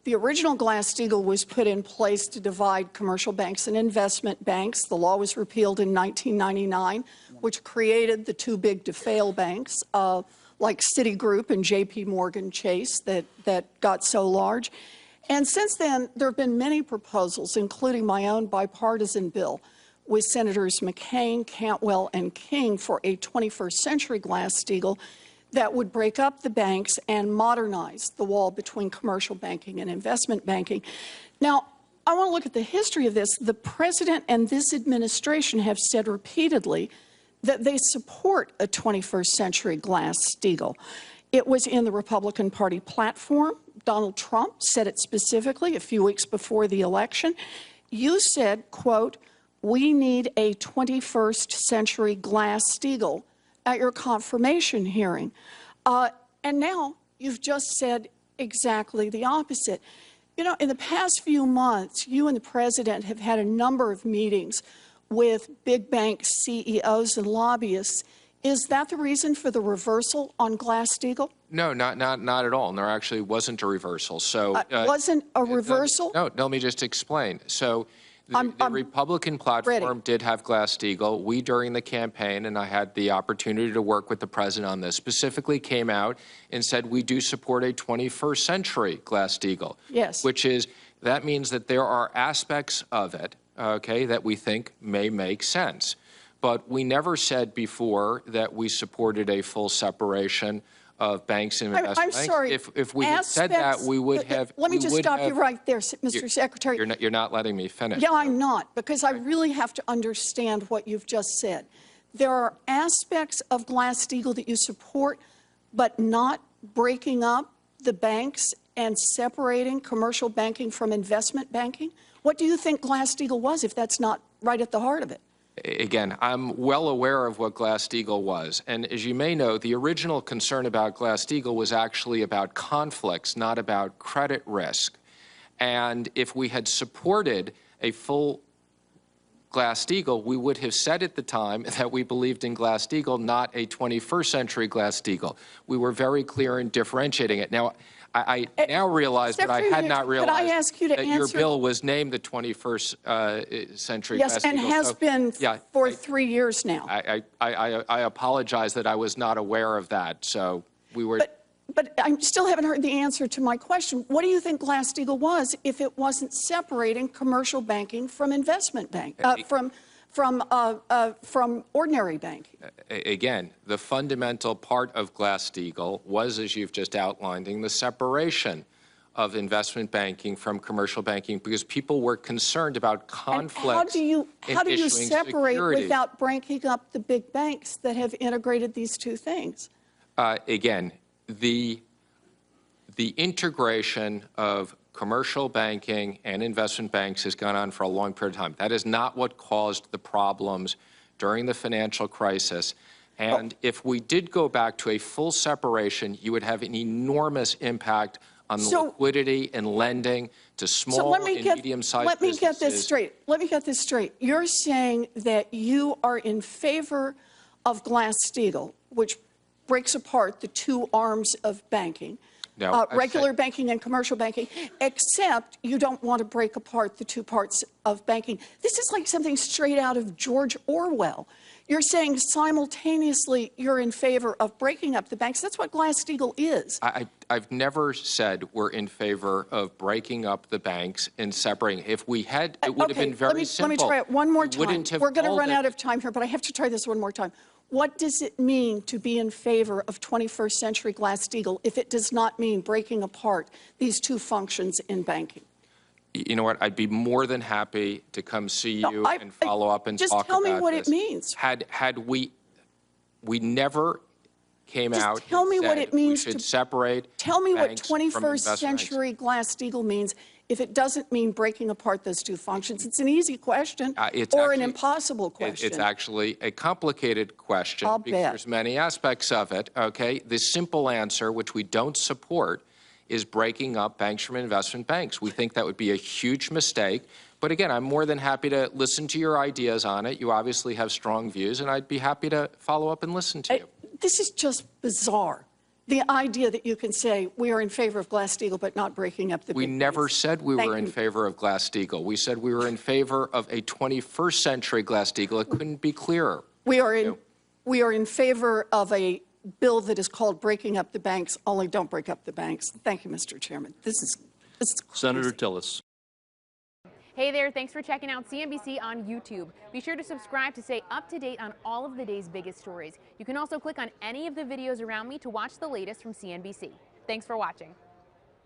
The original Glass-Steagall was put in place to divide commercial banks and investment banks. The law was repealed in 1999, which created the too big to fail banks, like Citigroup and J.P. Morgan Chase that got so large. And since then, there have been many proposals, including my own bipartisan bill with Senators McCain, Cantwell, and King for a 21st century Glass-Steagall that would break up the banks and modernize the wall between commercial banking and investment banking. Now, I want to look at the history of this. The president and this administration have said repeatedly that they support a 21st century Glass-Steagall. It was in the Republican Party platform. Donald Trump said it specifically a few weeks before the election. You said, quote, "We need a 21st century Glass-Steagall," at your confirmation hearing. And now you've just said exactly the opposite. You know, in the past few months, you and the president have had a number of meetings with big bank CEOs and lobbyists. Is that the reason for the reversal on Glass-Steagall? No, not at all. And there actually wasn't a reversal. So wasn't a reversal? No, let me just explain. So the Republican platform did have Glass-Steagall. We, during the campaign, and I had the opportunity to work with the president on this, specifically came out and said we do support a 21st century Glass-Steagall. Yes. Which is, that means that there are aspects of it, okay, that we think may make sense. But we never said before that we supported a full separation of banks and investment banks. I'm sorry. If we had said that, we would have. Let me just stop you right there, Mr. Secretary. You're not letting me finish. Yeah, I'm not, because I really have to understand what you've just said. There are aspects of Glass-Steagall that you support, but not breaking up the banks and separating commercial banking from investment banking. What do you think Glass-Steagall was, if that's not right at the heart of it? Again, I'm well aware of what Glass-Steagall was. And as you may know, the original concern about Glass-Steagall was actually about conflicts, not about credit risk. And if we had supported a full Glass-Steagall, we would have said at the time that we believed in Glass-Steagall, not a 21st century Glass-Steagall. We were very clear in differentiating it. Now, I now realize that I had not realized that your bill was named the 21st century. Yes, and has been for 3 years now. I apologize that I was not aware of that. So we were. But I still haven't heard the answer to my question. What do you think Glass-Steagall was if it wasn't separating commercial banking from investment bank, from ordinary banking? Again, the fundamental part of Glass-Steagall was, as you've just outlined, the separation of investment banking from commercial banking, because people were concerned about conflicts. And how do you separate without breaking up the big banks that have integrated these two things? Again, the integration of commercial banking and investment banks has gone on for a long period of time. That is not what caused the problems during the financial crisis. And if we did go back to a full separation, you would have an enormous impact on the liquidity and lending to small and medium-sized businesses. Let me get this straight. Let me get this straight. You're saying that you are in favor of Glass-Steagall, which breaks apart the two arms of banking. No, regular banking and commercial banking, except you don't want to break apart the two parts of banking. This is like something straight out of George Orwell. You're saying simultaneously you're in favor of breaking up the banks. That's what Glass-Steagall is. I've never said we're in favor of breaking up the banks and separating. If we had, it would have been very simple. Let me try it one more time. We're going to run out of time here, but I have to try this one more time. What does it mean to be in favor of 21st century Glass-Steagall if it does not mean breaking apart these two functions in banking? You know what? I'd be more than happy to come see you and follow up and talk about this. Just tell me what it means. Had we never came out tell me what it means we should separate. Tell me what 21st century Glass-Steagall means if it doesn't mean breaking apart those two functions. It's an easy question or an impossible question. It's actually a complicated question because there's many aspects of it. Okay, the simple answer, which we don't support, is breaking up banks from investment banks. We think that would be a huge mistake. But again, I'm more than happy to listen to your ideas on it. You obviously have strong views, and I'd be happy to follow up and listen to you. This is just bizarre. The idea that you can say we are in favor of Glass-Steagall but not breaking up the We big never banks. said we Thank were in you. favor of Glass-Steagall. We said we were in favor of a 21st century Glass-Steagall. It couldn't be clearer. We are in favor of a bill that is called breaking up the banks, only don't break up the banks. Thank you, Mr. Chairman. This is Senator Tillis. Hey there, thanks for checking out CNBC on YouTube. Be sure to subscribe to stay up to date on all of the day's biggest stories. You can also click on any of the videos around me to watch the latest from CNBC. Thanks for watching.